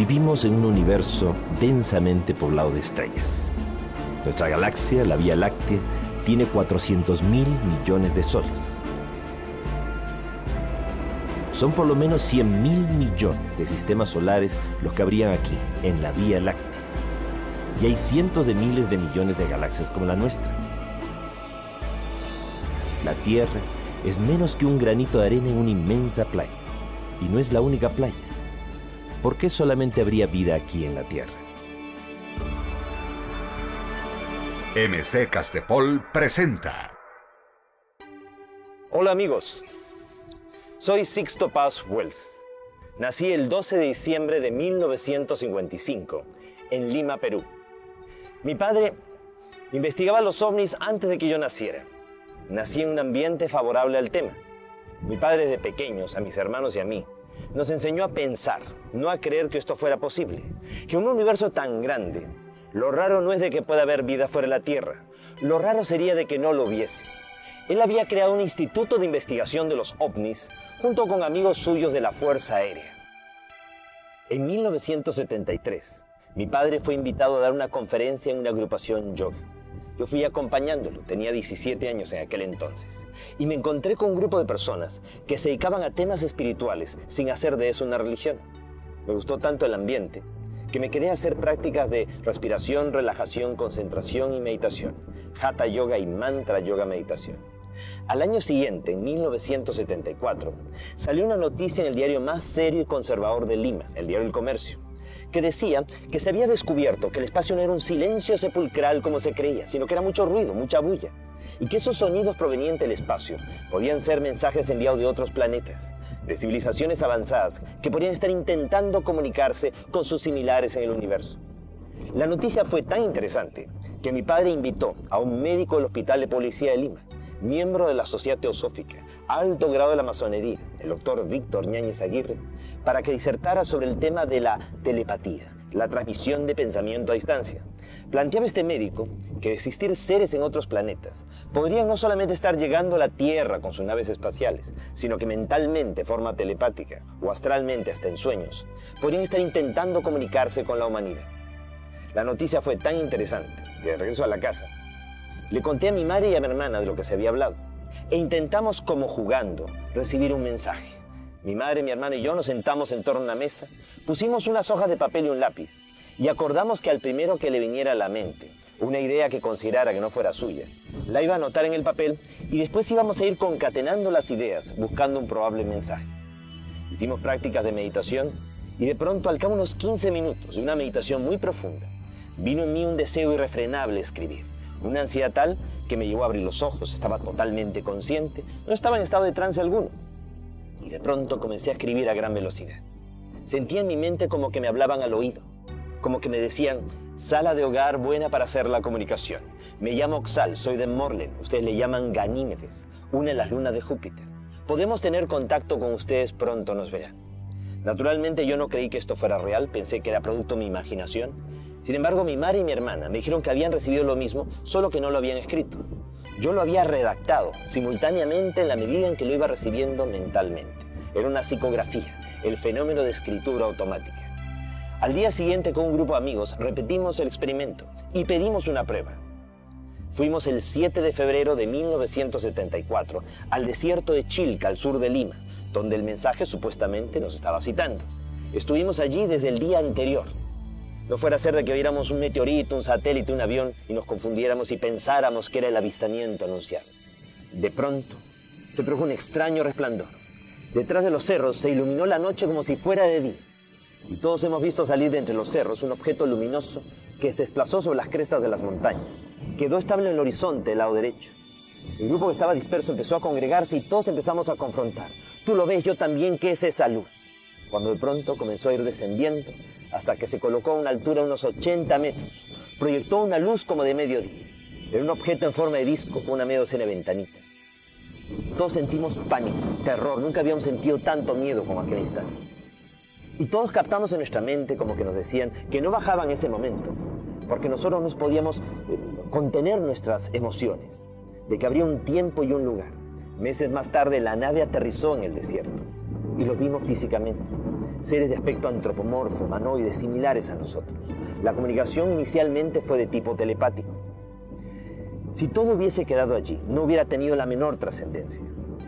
Vivimos en un universo densamente poblado de estrellas. Nuestra galaxia, la Vía Láctea, tiene 400.000 millones de soles. Son por lo menos 100.000 millones de sistemas solares los que habrían aquí, en la Vía Láctea. Y hay cientos de miles de millones de galaxias como la nuestra. La Tierra es menos que un granito de arena en una inmensa playa. Y no es la única playa. ¿Por qué solamente habría vida aquí en la Tierra? MC Castepol presenta. Hola amigos, soy Sixto Paz Wells. Nací el 12 de diciembre de 1955 en Lima, Perú. Mi padre investigaba los ovnis antes de que yo naciera. Nací en un ambiente favorable al tema. Mi padre desde pequeños, a mis hermanos y a mí, nos enseñó a pensar, no a creer que esto fuera posible. Que en un universo tan grande, lo raro no es de que pueda haber vida fuera de la Tierra. Lo raro sería de que no lo hubiese. Él había creado un instituto de investigación de los ovnis junto con amigos suyos de la Fuerza Aérea. En 1973, mi padre fue invitado a dar una conferencia en una agrupación yoga. Yo fui acompañándolo, tenía 17 años en aquel entonces, y me encontré con un grupo de personas que se dedicaban a temas espirituales sin hacer de eso una religión. Me gustó tanto el ambiente que me quedé a hacer prácticas de respiración, relajación, concentración y meditación, Hatha Yoga y Mantra Yoga Meditación. Al año siguiente, en 1974, salió una noticia en el diario más serio y conservador de Lima, el diario El Comercio, que decía que se había descubierto que el espacio no era un silencio sepulcral como se creía, sino que era mucho ruido, mucha bulla, y que esos sonidos provenientes del espacio podían ser mensajes enviados de otros planetas, de civilizaciones avanzadas que podrían estar intentando comunicarse con sus similares en el universo. La noticia fue tan interesante que mi padre invitó a un médico del Hospital de Policía de Lima, miembro de la Sociedad Teosófica, alto grado de la masonería, el doctor Víctor Ñáñez Aguirre, para que disertara sobre el tema de la telepatía, la transmisión de pensamiento a distancia. Planteaba este médico que de existir seres en otros planetas, podrían no solamente estar llegando a la Tierra con sus naves espaciales, sino que mentalmente, de forma telepática, o astralmente hasta en sueños, podrían estar intentando comunicarse con la humanidad. La noticia fue tan interesante que de regreso a la casa, le conté a mi madre y a mi hermana de lo que se había hablado e intentamos, como jugando, recibir un mensaje. Mi madre, mi hermana y yo nos sentamos en torno a una mesa, pusimos unas hojas de papel y un lápiz y acordamos que al primero que le viniera a la mente una idea que considerara que no fuera suya, la iba a anotar en el papel y después íbamos a ir concatenando las ideas buscando un probable mensaje. Hicimos prácticas de meditación y de pronto, al cabo de unos 15 minutos de una meditación muy profunda, vino en mí un deseo irrefrenable de escribir. Una ansiedad tal que me llevó a abrir los ojos, estaba totalmente consciente, no estaba en estado de trance alguno. Y de pronto comencé a escribir a gran velocidad. Sentía en mi mente como que me hablaban al oído, como que me decían, sala de hogar buena para hacer la comunicación. Me llamo Oxal, soy de Morlen, ustedes le llaman Ganímedes, una de las lunas de Júpiter. Podemos tener contacto con ustedes, pronto nos verán. Naturalmente yo no creí que esto fuera real, pensé que era producto de mi imaginación. Sin embargo, mi madre y mi hermana me dijeron que habían recibido lo mismo, solo que no lo habían escrito. Yo lo había redactado simultáneamente en la medida en que lo iba recibiendo mentalmente. Era una psicografía, el fenómeno de escritura automática. Al día siguiente, con un grupo de amigos, repetimos el experimento y pedimos una prueba. Fuimos el 7 de febrero de 1974 al desierto de Chilca, al sur de Lima, donde el mensaje supuestamente nos estaba citando. Estuvimos allí desde el día anterior. No fuera a ser de que viéramos un meteorito, un satélite, un avión y nos confundiéramos y pensáramos que era el avistamiento anunciado. De pronto, se produjo un extraño resplandor. Detrás de los cerros se iluminó la noche como si fuera de día. Y todos hemos visto salir de entre los cerros un objeto luminoso que se desplazó sobre las crestas de las montañas. Quedó estable en el horizonte del lado derecho. El grupo que estaba disperso empezó a congregarse y todos empezamos a confrontar. Tú lo ves, yo también, ¿qué es esa luz? Cuando de pronto comenzó a ir descendiendo hasta que se colocó a una altura de unos 80 metros. Proyectó una luz como de mediodía. Era un objeto en forma de disco con una media docena de ventanitas. Todos sentimos pánico, terror. Nunca habíamos sentido tanto miedo como aquel instante. Y todos captamos en nuestra mente como que nos decían que no bajaban en ese momento, porque nosotros no podíamos contener nuestras emociones, de que habría un tiempo y un lugar. Meses más tarde la nave aterrizó en el desierto y los vimos físicamente. seres de aspecto antropomorfo, humanoides, similares a nosotros. La comunicación inicialmente fue de tipo telepático. Si todo hubiese quedado allí, no hubiera tenido la menor trascendencia.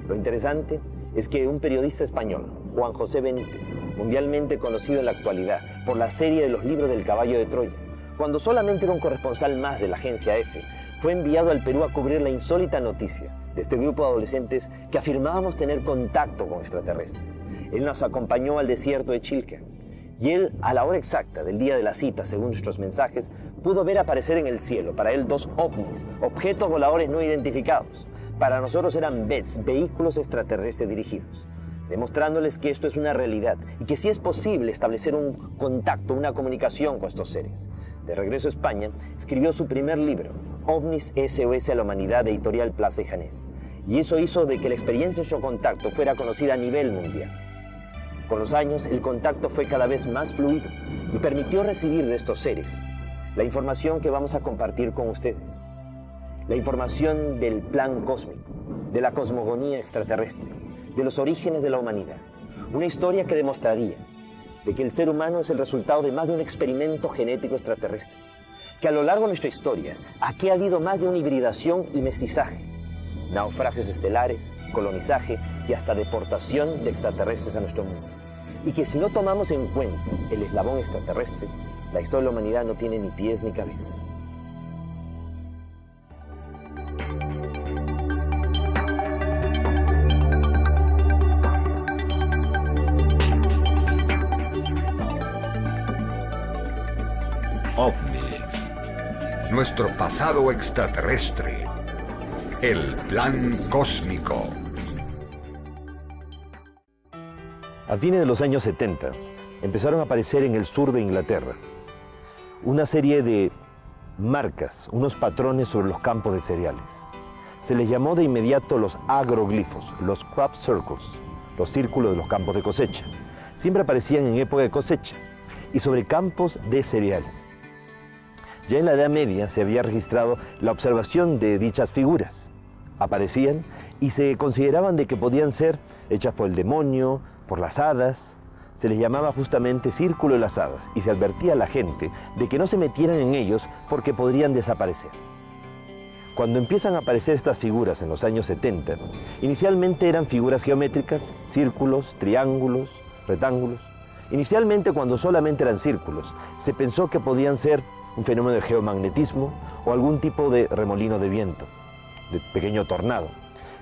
Lo interesante es que un periodista español, Juan José Benítez, mundialmente conocido en la actualidad por la serie de los libros del caballo de Troya, cuando solamente era un corresponsal más de la agencia EFE, fue enviado al Perú a cubrir la insólita noticia de este grupo de adolescentes que afirmábamos tener contacto con extraterrestres. Él nos acompañó al desierto de Chilca y él, a la hora exacta del día de la cita, según nuestros mensajes, pudo ver aparecer en el cielo, para él, 2 ovnis, objetos voladores no identificados. Para nosotros eran BETs, vehículos extraterrestres dirigidos, demostrándoles que esto es una realidad y que sí es posible establecer un contacto, una comunicación con estos seres. De regreso a España, escribió su primer libro, OVNIS SOS a la Humanidad, de Editorial Plaza y Janés. Y eso hizo de que la experiencia de su contacto fuera conocida a nivel mundial. Con los años, el contacto fue cada vez más fluido y permitió recibir de estos seres la información que vamos a compartir con ustedes. La información del plan cósmico, de la cosmogonía extraterrestre, de los orígenes de la humanidad. Una historia que demostraría de que el ser humano es el resultado de más de un experimento genético extraterrestre. Que a lo largo de nuestra historia, aquí ha habido más de una hibridación y mestizaje, naufragios estelares, colonizaje y hasta deportación de extraterrestres a nuestro mundo. Y que si no tomamos en cuenta el eslabón extraterrestre, la historia de la humanidad no tiene ni pies ni cabeza. OVNIS, nuestro pasado extraterrestre, el plan cósmico. A fines de los años 70, empezaron a aparecer en el sur de Inglaterra una serie de marcas, unos patrones sobre los campos de cereales. Se les llamó de inmediato los agroglifos, los crop circles, los círculos de los campos de cosecha. Siempre aparecían en época de cosecha y sobre campos de cereales. Ya en la Edad Media se había registrado la observación de dichas figuras. Aparecían y se consideraban de que podían ser hechas por el demonio, por las hadas. Se les llamaba justamente Círculo de las Hadas y se advertía a la gente de que no se metieran en ellos porque podrían desaparecer. Cuando empiezan a aparecer estas figuras en los años 70, inicialmente eran figuras geométricas, círculos, triángulos, rectángulos. Inicialmente, cuando solamente eran círculos, se pensó que podían ser un fenómeno de geomagnetismo o algún tipo de remolino de viento, de pequeño tornado.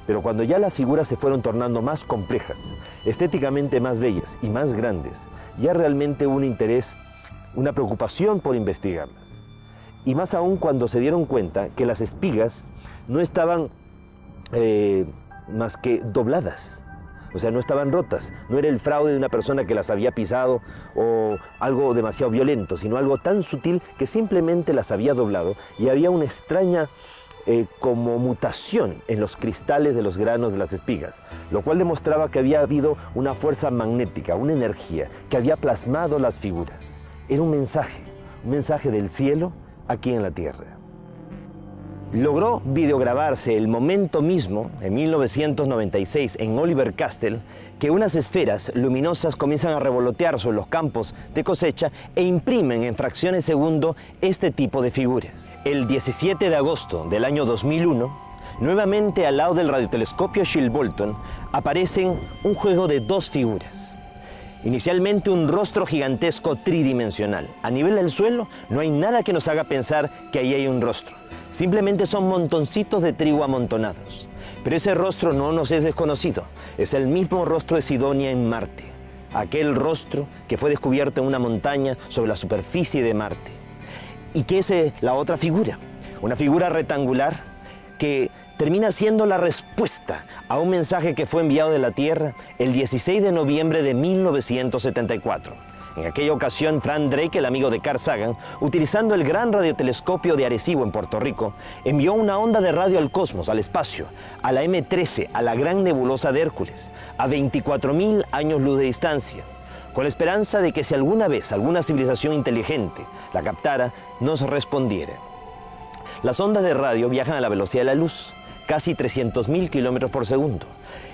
Pero cuando ya las figuras se fueron tornando más complejas, estéticamente más bellas y más grandes, ya realmente hubo un interés, una preocupación por investigarlas. Y más aún cuando se dieron cuenta que las espigas no estaban más que dobladas. O sea, no estaban rotas, no era el fraude de una persona que las había pisado o algo demasiado violento, sino algo tan sutil que simplemente las había doblado y había una extraña como mutación en los cristales de los granos de las espigas, lo cual demostraba que había habido una fuerza magnética, una energía que había plasmado las figuras. Era un mensaje del cielo aquí en la tierra. Logró videograbarse el momento mismo, en 1996, en Oliver Castle, que unas esferas luminosas comienzan a revolotear sobre los campos de cosecha e imprimen en fracciones de segundo este tipo de figuras. El 17 de agosto del año 2001, nuevamente al lado del radiotelescopio Shilbolton, aparecen un juego de 2 figuras. Inicialmente un rostro gigantesco tridimensional. A nivel del suelo no hay nada que nos haga pensar que ahí hay un rostro. Simplemente son montoncitos de trigo amontonados. Pero ese rostro no nos es desconocido. Es el mismo rostro de Sidonia en Marte. Aquel rostro que fue descubierto en una montaña sobre la superficie de Marte. ¿Y qué es la otra figura? Una figura rectangular que termina siendo la respuesta a un mensaje que fue enviado de la Tierra el 16 de noviembre de 1974. En aquella ocasión, Frank Drake, el amigo de Carl Sagan, utilizando el gran radiotelescopio de Arecibo en Puerto Rico, envió una onda de radio al cosmos, al espacio, a la M13, a la gran nebulosa de Hércules, a 24.000 años luz de distancia, con la esperanza de que si alguna vez alguna civilización inteligente la captara, nos respondiera. Las ondas de radio viajan a la velocidad de la luz. casi 300.000 kilómetros por segundo.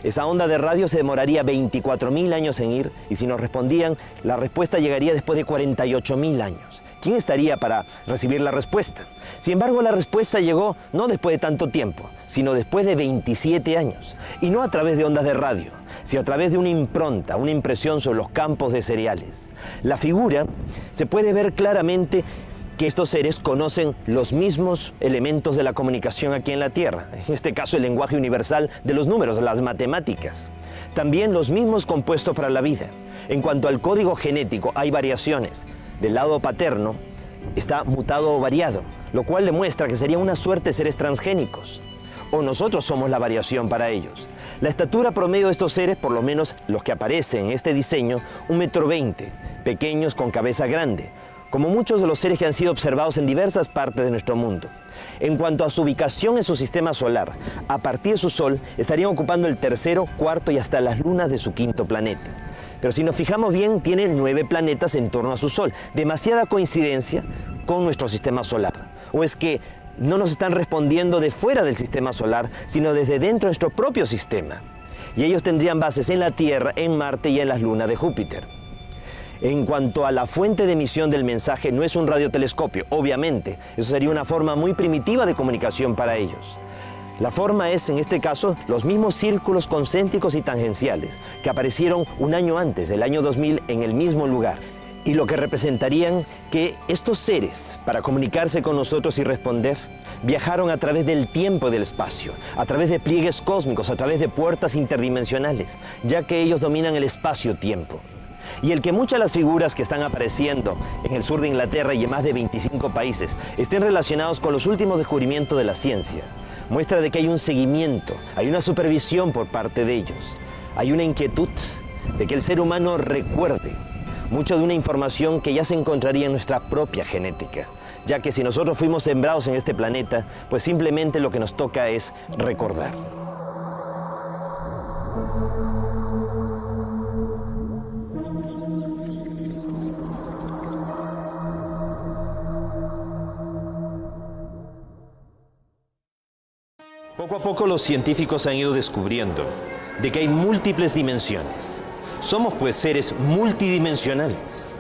Esa onda de radio se demoraría 24.000 años en ir, y si nos respondían, la respuesta llegaría después de 48.000 años. ¿Quién estaría para recibir la respuesta? Sin embargo, la respuesta llegó no después de tanto tiempo, sino después de 27 años, y no a través de ondas de radio, sino a través de una impronta, una impresión sobre los campos de cereales. La figura se puede ver claramente que estos seres conocen los mismos elementos de la comunicación aquí en la Tierra, en este caso el lenguaje universal de los números, las matemáticas. También los mismos compuestos para la vida. En cuanto al código genético, hay variaciones. Del lado paterno está mutado o variado, lo cual demuestra que sería una suerte de seres transgénicos. O nosotros somos la variación para ellos. La estatura promedio de estos seres, por lo menos los que aparecen en este diseño, 1,20 m, pequeños con cabeza grande, como muchos de los seres que han sido observados en diversas partes de nuestro mundo. En cuanto a su ubicación en su sistema solar, a partir de su Sol estarían ocupando el tercero, cuarto y hasta las lunas de su quinto planeta. Pero si nos fijamos bien, tiene 9 planetas en torno a su Sol. Demasiada coincidencia con nuestro sistema solar. ¿O es que no nos están respondiendo de fuera del sistema solar, sino desde dentro de nuestro propio sistema? Y ellos tendrían bases en la Tierra, en Marte y en las lunas de Júpiter. En cuanto a la fuente de emisión del mensaje, no es un radiotelescopio, obviamente. Eso sería una forma muy primitiva de comunicación para ellos. La forma es, en este caso, los mismos círculos concéntricos y tangenciales que aparecieron un año antes, el año 2000, en el mismo lugar. Y lo que representarían que estos seres, para comunicarse con nosotros y responder, viajaron a través del tiempo y del espacio, a través de pliegues cósmicos, a través de puertas interdimensionales, ya que ellos dominan el espacio-tiempo. Y el que muchas de las figuras que están apareciendo en el sur de Inglaterra y en más de 25 países estén relacionados con los últimos descubrimientos de la ciencia, muestra de que hay un seguimiento, hay una supervisión por parte de ellos. Hay una inquietud de que el ser humano recuerde mucho de una información que ya se encontraría en nuestra propia genética, ya que si nosotros fuimos sembrados en este planeta, pues simplemente lo que nos toca es recordar. Poco a poco los científicos han ido descubriendo de que hay múltiples dimensiones. Somos pues seres multidimensionales.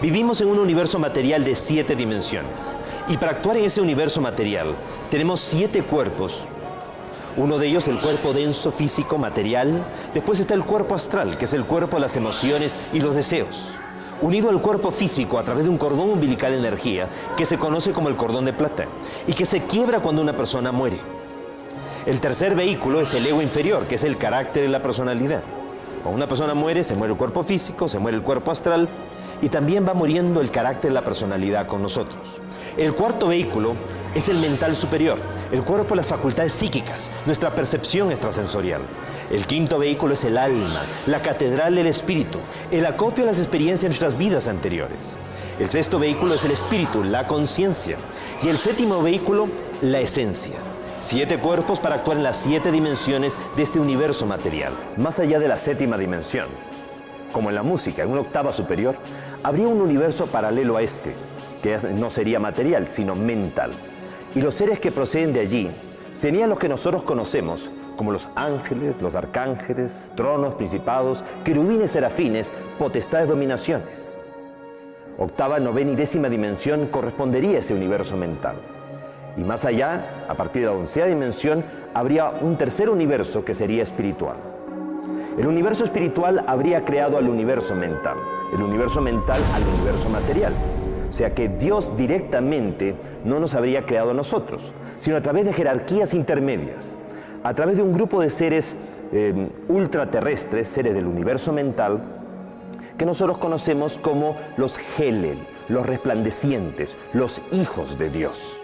Vivimos en un universo material de 7 dimensiones. Y para actuar en ese universo material tenemos 7 cuerpos. Uno de ellos el cuerpo denso, físico, material. Después está el cuerpo astral, que es el cuerpo de las emociones y los deseos. Unido al cuerpo físico a través de un cordón umbilical de energía que se conoce como el cordón de plata y que se quiebra cuando una persona muere. El tercer vehículo es el ego inferior, que es el carácter y la personalidad. Cuando una persona muere, se muere el cuerpo físico, se muere el cuerpo astral y también va muriendo el carácter y la personalidad con nosotros. El cuarto vehículo es el mental superior, el cuerpo de las facultades psíquicas, nuestra percepción extrasensorial. El quinto vehículo es el alma, la catedral del espíritu, el acopio de las experiencias de nuestras vidas anteriores. El sexto vehículo es el espíritu, la conciencia. Y el séptimo vehículo, la esencia. 7 cuerpos para actuar en las 7 dimensiones de este universo material. Más allá de la séptima dimensión, como en la música, en una octava superior, habría un universo paralelo a este, que no sería material, sino mental. Y los seres que proceden de allí serían los que nosotros conocemos como los ángeles, los arcángeles, tronos, principados, querubines, serafines, potestades, dominaciones. Octava, novena y décima dimensión correspondería a ese universo mental. Y más allá, a partir de la 11ª dimensión, habría un tercer universo que sería espiritual. El universo espiritual habría creado al universo mental, el universo mental al universo material. O sea que Dios directamente no nos habría creado a nosotros, sino a través de jerarquías intermedias, a través de un grupo de seres ultraterrestres, seres del universo mental, que nosotros conocemos como los Helel, los resplandecientes, los hijos de Dios.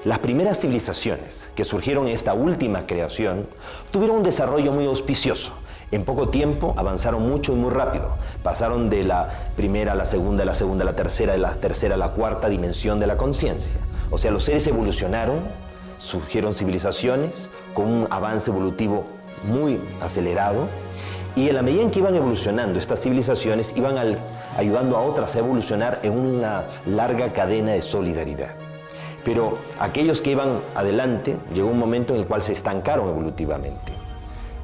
Las primeras civilizaciones que surgieron en esta última creación tuvieron un desarrollo muy auspicioso. En poco tiempo avanzaron mucho y muy rápido. Pasaron de la primera a la segunda, a la tercera, de la tercera a la cuarta dimensión de la conciencia. O sea, los seres evolucionaron, surgieron civilizaciones con un avance evolutivo muy acelerado. Y en la medida en que iban evolucionando estas civilizaciones, iban ayudando a otras a evolucionar en una larga cadena de solidaridad. Pero aquellos que iban adelante, llegó un momento en el cual se estancaron evolutivamente.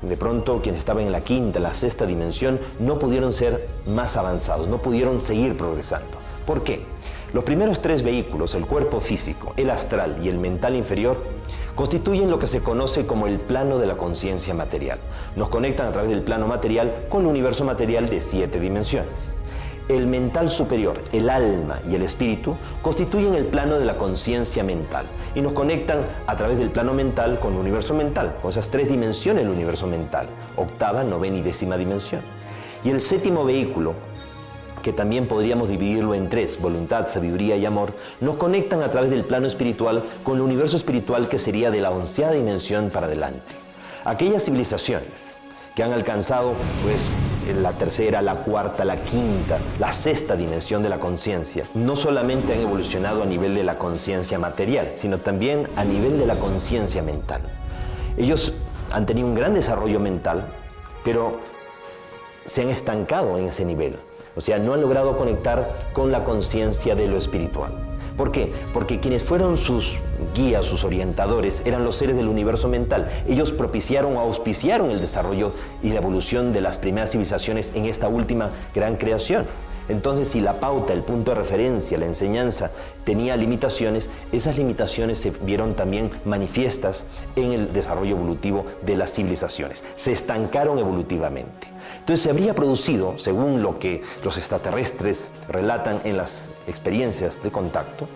De pronto, quienes estaban en la quinta, la sexta dimensión, no pudieron ser más avanzados, no pudieron seguir progresando. ¿Por qué? Los primeros tres vehículos, el cuerpo físico, el astral y el mental inferior, constituyen lo que se conoce como el plano de la conciencia material. Nos conectan a través del plano material con el universo material de 7 dimensiones. El mental superior, el alma y el espíritu constituyen el plano de la conciencia mental y nos conectan a través del plano mental con el universo mental, con esas 3 dimensiones del universo mental, octava, novena y décima dimensión. Y el séptimo vehículo, que también podríamos dividirlo en 3, voluntad, sabiduría y amor, nos conectan a través del plano espiritual con el universo espiritual que sería de la 11ª dimensión para adelante. Aquellas civilizaciones que han alcanzado la tercera, la cuarta, la quinta, la sexta dimensión de la conciencia, no solamente han evolucionado a nivel de la conciencia material, sino también a nivel de la conciencia mental. Ellos han tenido un gran desarrollo mental, pero se han estancado en ese nivel. O sea, no han logrado conectar con la conciencia de lo espiritual. ¿Por qué? Porque quienes fueron sus guías, sus orientadores, eran los seres del universo mental. Ellos propiciaron o auspiciaron el desarrollo y la evolución de las primeras civilizaciones en esta última gran creación. Entonces, si la pauta, el punto de referencia, la enseñanza tenía limitaciones, esas limitaciones se vieron también manifiestas en el desarrollo evolutivo de las civilizaciones. Se estancaron evolutivamente. Entonces se habría producido, según lo que los extraterrestres relatan en las experiencias de contacto,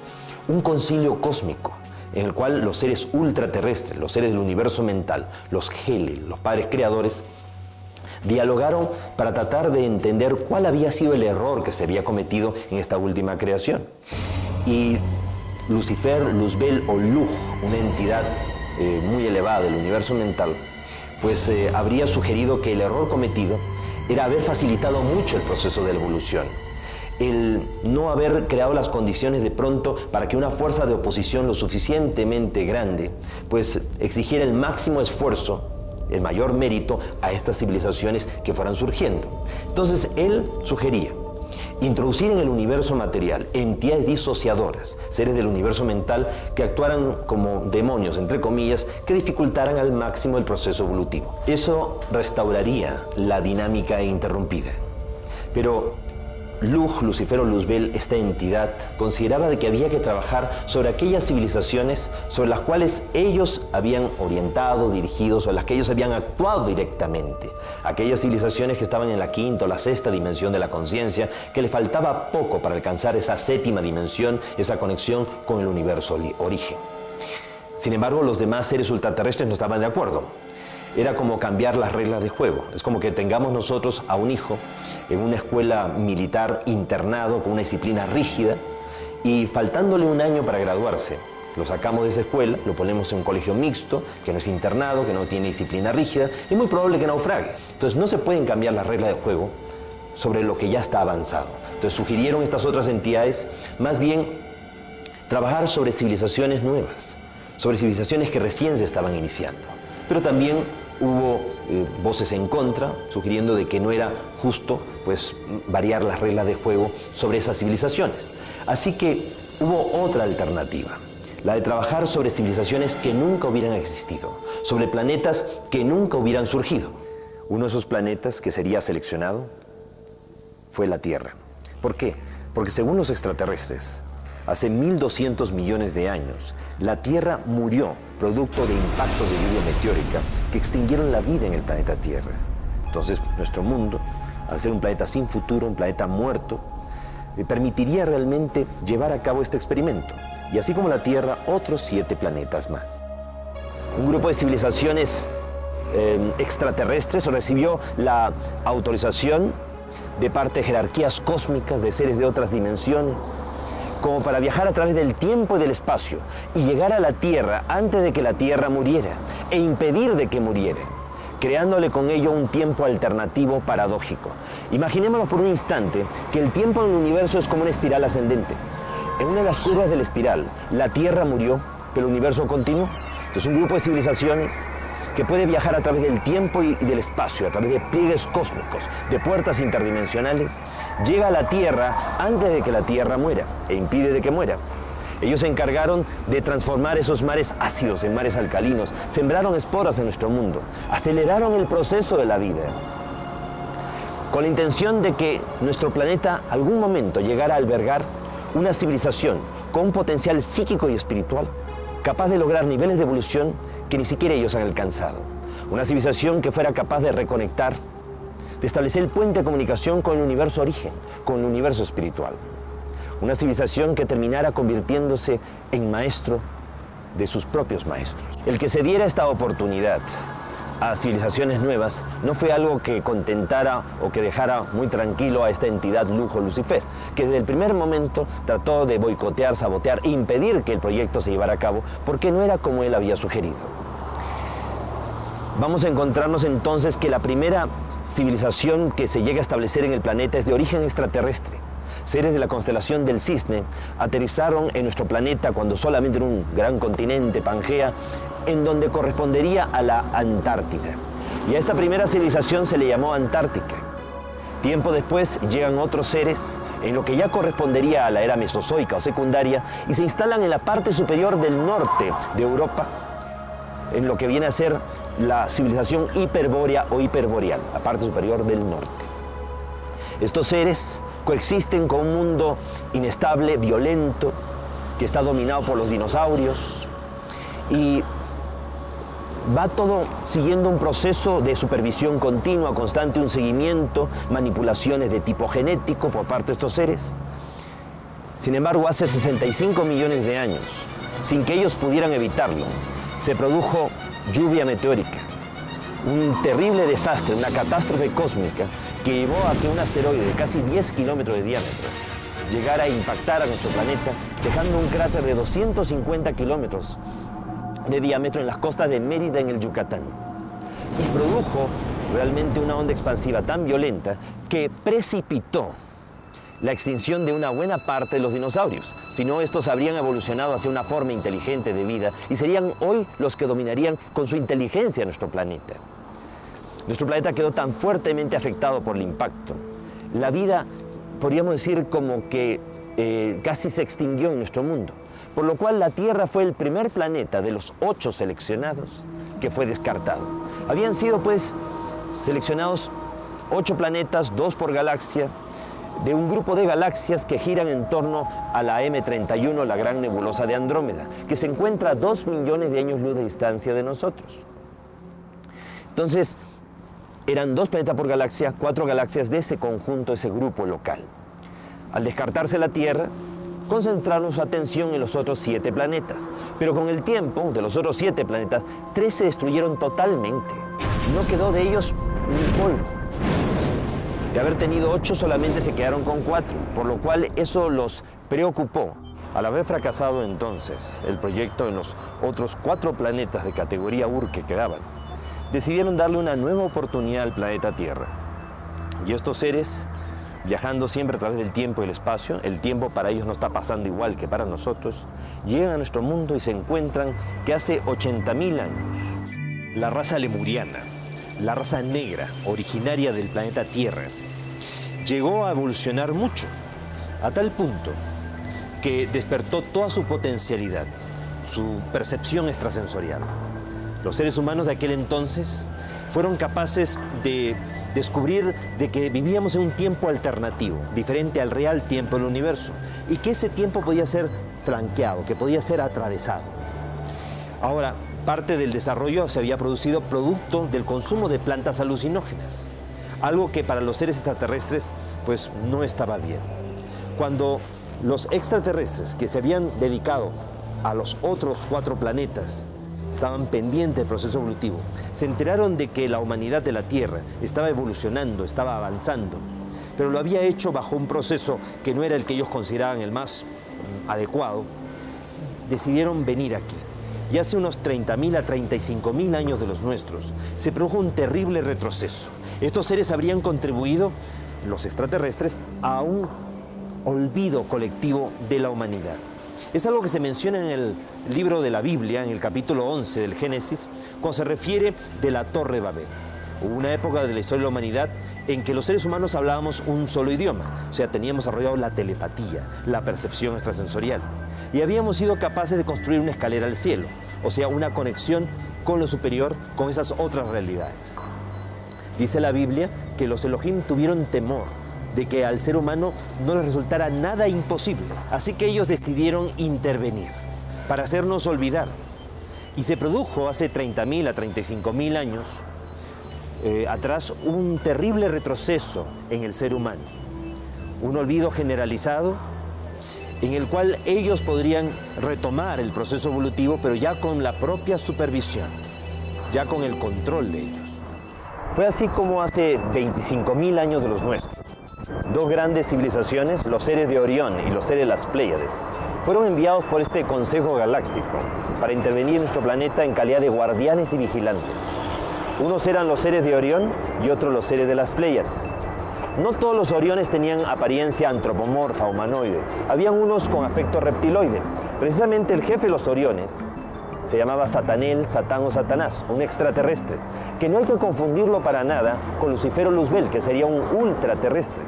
un concilio cósmico en el cual los seres ultraterrestres, los seres del universo mental, los Heli, los padres creadores, dialogaron para tratar de entender cuál había sido el error que se había cometido en esta última creación. Y Lucifer, Luzbel o Luz, una entidad muy elevada del universo mental, pues habría sugerido que el error cometido era haber facilitado mucho el proceso de la evolución. El no haber creado las condiciones de pronto para que una fuerza de oposición lo suficientemente grande, pues exigiera el máximo esfuerzo, el mayor mérito a estas civilizaciones que fueran surgiendo. Entonces él sugería introducir en el universo material entidades disociadoras, seres del universo mental que actuaran como demonios, entre comillas, que dificultaran al máximo el proceso evolutivo. Eso restauraría la dinámica interrumpida. Pero Luz, Lucifer o Luzbel, esta entidad, consideraba de que había que trabajar sobre aquellas civilizaciones sobre las cuales ellos habían orientado, dirigido, sobre las que ellos habían actuado directamente. Aquellas civilizaciones que estaban en la quinta o la sexta dimensión de la conciencia, que les faltaba poco para alcanzar esa séptima dimensión, esa conexión con el universo origen. Sin embargo, los demás seres ultraterrestres no estaban de acuerdo. Era como cambiar las reglas de juego. Es como que tengamos nosotros a un hijo en una escuela militar internado con una disciplina rígida y faltándole un año para graduarse, lo sacamos de esa escuela, lo ponemos en un colegio mixto, que no es internado, que no tiene disciplina rígida, y es muy probable que naufrague. Entonces no se pueden cambiar las reglas de juego sobre lo que ya está avanzado. Entonces sugirieron estas otras entidades más bien trabajar sobre civilizaciones nuevas, sobre civilizaciones que recién se estaban iniciando. Pero también hubo voces en contra, sugiriendo de que no era justo pues, variar las reglas de juego sobre esas civilizaciones. Así que hubo otra alternativa, la de trabajar sobre civilizaciones que nunca hubieran existido, sobre planetas que nunca hubieran surgido. Uno de esos planetas que sería seleccionado fue la Tierra. ¿Por qué? Porque según los extraterrestres, hace 1200 millones de años, la Tierra murió producto de impactos de lluvia meteórica que extinguieron la vida en el planeta Tierra. Entonces, nuestro mundo, al ser un planeta sin futuro, un planeta muerto, permitiría realmente llevar a cabo este experimento. Y así como la Tierra, otros 7 planetas más. Un grupo de civilizaciones extraterrestres recibió la autorización de parte de jerarquías cósmicas, de seres de otras dimensiones, como para viajar a través del tiempo y del espacio y llegar a la Tierra antes de que la Tierra muriera e impedir de que muriera, creándole con ello un tiempo alternativo paradójico. Imaginémonos por un instante que el tiempo en el universo es como una espiral ascendente. En una de las curvas de la espiral, la Tierra murió, pero el universo continuó. Entonces un grupo de civilizaciones que puede viajar a través del tiempo y del espacio, a través de pliegues cósmicos, de puertas interdimensionales, llega a la Tierra antes de que la Tierra muera e impide de que muera. Ellos se encargaron de transformar esos mares ácidos en mares alcalinos, sembraron esporas en nuestro mundo, aceleraron el proceso de la vida, con la intención de que nuestro planeta algún momento llegara a albergar una civilización con un potencial psíquico y espiritual, capaz de lograr niveles de evolución que ni siquiera ellos han alcanzado. Una civilización que fuera capaz de reconectar, de establecer el puente de comunicación con el universo origen, con el universo espiritual. Una civilización que terminara convirtiéndose en maestro de sus propios maestros. El que se diera esta oportunidad a civilizaciones nuevas no fue algo que contentara o que dejara muy tranquilo a esta entidad Lujo Lucifer, que desde el primer momento trató de boicotear, sabotear e impedir que el proyecto se llevara a cabo porque no era como él había sugerido. Vamos a encontrarnos entonces que la primera civilización que se llega a establecer en el planeta es de origen extraterrestre. Seres de la constelación del Cisne aterrizaron en nuestro planeta cuando solamente era un gran continente, Pangea, en donde correspondería a la Antártida. Y a esta primera civilización se le llamó Antártica. Tiempo después llegan otros seres en lo que ya correspondería a la era mesozoica o secundaria y se instalan en la parte superior del norte de Europa, en lo que viene a ser la civilización hiperbórea o hiperboreal, la parte superior del norte. Estos seres coexisten con un mundo inestable, violento, que está dominado por los dinosaurios y va todo siguiendo un proceso de supervisión continua, constante, un seguimiento, manipulaciones de tipo genético por parte de estos seres. Sin embargo, hace 65 millones de años, sin que ellos pudieran evitarlo, se produjo lluvia meteórica, un terrible desastre, una catástrofe cósmica que llevó a que un asteroide de casi 10 kilómetros de diámetro llegara a impactar a nuestro planeta, dejando un cráter de 250 kilómetros de diámetro en las costas de Mérida, en el Yucatán. Y produjo realmente una onda expansiva tan violenta que precipitó la extinción de una buena parte de los dinosaurios. Si no, estos habrían evolucionado hacia una forma inteligente de vida y serían hoy los que dominarían con su inteligencia nuestro planeta. Nuestro planeta quedó tan fuertemente afectado por el impacto. La vida, podríamos decir, como que casi se extinguió en nuestro mundo. Por lo cual la Tierra fue el primer planeta de los 8 seleccionados que fue descartado. Habían sido pues seleccionados 8 planetas, 2 por galaxia, de un grupo de galaxias que giran en torno a la M31, la gran nebulosa de Andrómeda, que se encuentra a 2 millones de años luz de distancia de nosotros. Entonces, eran 2 planetas por galaxia, 4 galaxias de ese conjunto, ese grupo local. Al descartarse la Tierra, concentraron su atención en los otros 7 planetas. Pero con el tiempo, de los otros 7 planetas, 3 se destruyeron totalmente. No quedó de ellos ni polvo. De haber tenido 8, solamente se quedaron con 4, por lo cual eso los preocupó. Al haber fracasado entonces el proyecto en los otros 4 planetas de categoría Ur que quedaban, decidieron darle una nueva oportunidad al planeta Tierra. Y estos seres, viajando siempre a través del tiempo y el espacio, el tiempo para ellos no está pasando igual que para nosotros, llegan a nuestro mundo y se encuentran que hace 80.000 años, la raza lemuriana, la raza negra, originaria del planeta Tierra, llegó a evolucionar mucho, a tal punto que despertó toda su potencialidad, su percepción extrasensorial. Los seres humanos de aquel entonces fueron capaces de descubrir de que vivíamos en un tiempo alternativo, diferente al real tiempo del universo, y que ese tiempo podía ser flanqueado, que podía ser atravesado. Ahora, parte del desarrollo se había producido producto del consumo de plantas alucinógenas, algo que para los seres extraterrestres pues no estaba bien. Cuando los extraterrestres que se habían dedicado a los otros 4 planetas estaban pendientes del proceso evolutivo, se enteraron de que la humanidad de la Tierra estaba evolucionando, estaba avanzando, pero lo había hecho bajo un proceso que no era el que ellos consideraban el más adecuado, decidieron venir aquí. Y hace unos 30.000 a 35.000 años de los nuestros, se produjo un terrible retroceso. Estos seres habrían contribuido, los extraterrestres, a un olvido colectivo de la humanidad. Es algo que se menciona en el libro de la Biblia, en el capítulo 11 del Génesis, cuando se refiere de la Torre Babel. Hubo una época de la historia de la humanidad en que los seres humanos hablábamos un solo idioma, o sea, teníamos desarrollado la telepatía, la percepción extrasensorial, y habíamos sido capaces de construir una escalera al cielo, o sea, una conexión con lo superior, con esas otras realidades. Dice la Biblia que los Elohim tuvieron temor de que al ser humano no les resultara nada imposible, así que ellos decidieron intervenir para hacernos olvidar. Y se produjo hace 30.000 a 35.000 años atrás un terrible retroceso en el ser humano, un olvido generalizado en el cual ellos podrían retomar el proceso evolutivo, pero ya con la propia supervisión, ya con el control de ellos. Fue así como hace 25.000 años de los nuestros, dos grandes civilizaciones, los seres de Orión y los seres de las Pléyades, fueron enviados por este Consejo Galáctico para intervenir en nuestro planeta en calidad de guardianes y vigilantes. Unos eran los seres de Orión y otros los seres de las Pléyades. No todos los Oriones tenían apariencia antropomorfa, humanoide. Habían unos con aspecto reptiloide. Precisamente el jefe de los Oriones se llamaba Satanel, Satán o Satanás, un extraterrestre, que no hay que confundirlo para nada con Lucifero Luzbel, que sería un ultraterrestre.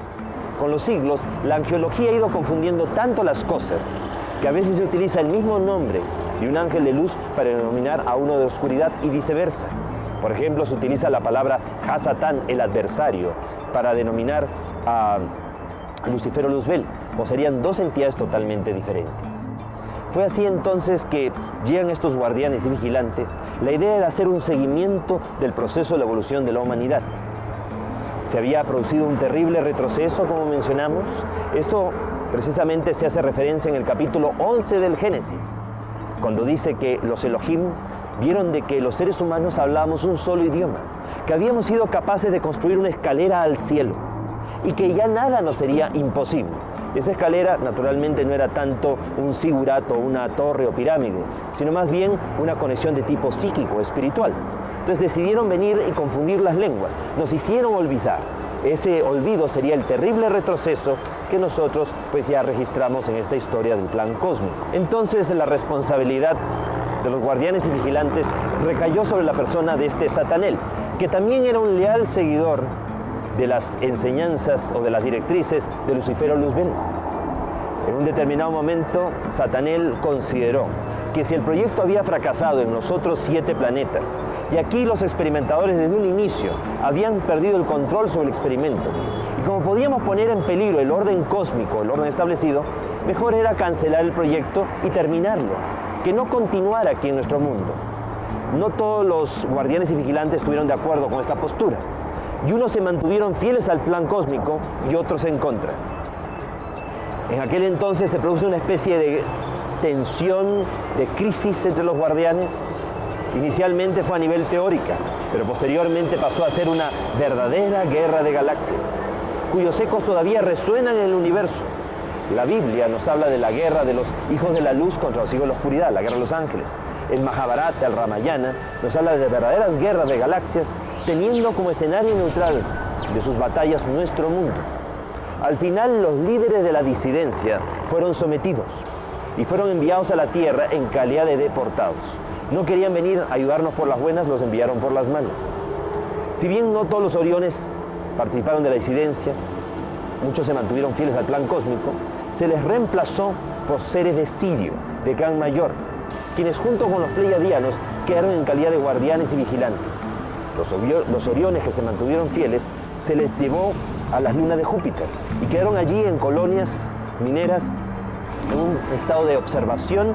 Con los siglos, la angiología ha ido confundiendo tanto las cosas que a veces se utiliza el mismo nombre de un ángel de luz para denominar a uno de oscuridad y viceversa. Por ejemplo, se utiliza la palabra Ha-Satán, el adversario, para denominar a Lucifero Luzbel, o serían dos entidades totalmente diferentes. Fue así entonces que llegan estos guardianes y vigilantes. La idea era hacer un seguimiento del proceso de la evolución de la humanidad. Se había producido un terrible retroceso, como mencionamos. Esto precisamente se hace referencia en el capítulo 11 del Génesis, cuando dice que los Elohim vieron de que los seres humanos hablábamos un solo idioma, que habíamos sido capaces de construir una escalera al cielo y que ya nada nos sería imposible. Esa escalera naturalmente no era tanto un zigurato, una torre o pirámide, sino más bien una conexión de tipo psíquico, espiritual. Entonces decidieron venir y confundir las lenguas, nos hicieron olvidar. Ese olvido sería el terrible retroceso que nosotros pues ya registramos en esta historia del plan cósmico. Entonces la responsabilidad de los guardianes y vigilantes recayó sobre la persona de este Satanel, que también era un leal seguidor de las enseñanzas o de las directrices de Lucifero Luzbel. En un determinado momento, Satanel consideró que si el proyecto había fracasado en los otros 7 planetas, y aquí los experimentadores desde un inicio habían perdido el control sobre el experimento, y como podíamos poner en peligro el orden cósmico, el orden establecido, mejor era cancelar el proyecto y terminarlo, que no continuara aquí en nuestro mundo. No todos los guardianes y vigilantes estuvieron de acuerdo con esta postura, y unos se mantuvieron fieles al plan cósmico y otros en contra. En aquel entonces se produce una especie de tensión, de crisis entre los guardianes. Inicialmente fue a nivel teórica, pero posteriormente pasó a ser una verdadera guerra de galaxias, cuyos ecos todavía resuenan en el universo. La Biblia nos habla de la guerra de los hijos de la luz contra los hijos de la oscuridad, la guerra de los ángeles. El Mahabharata, el Ramayana, nos habla de verdaderas guerras de galaxias, teniendo como escenario neutral de sus batallas nuestro mundo. Al final, los líderes de la disidencia fueron sometidos y fueron enviados a la Tierra en calidad de deportados. No querían venir a ayudarnos por las buenas, los enviaron por las malas. Si bien no todos los Oriones participaron de la disidencia, muchos se mantuvieron fieles al plan cósmico, se les reemplazó por seres de Sirio, de Can Mayor, quienes junto con los pleiadianos quedaron en calidad de guardianes y vigilantes. Los Oriones que se mantuvieron fieles se les llevó a las lunas de Júpiter y quedaron allí en colonias mineras en un estado de observación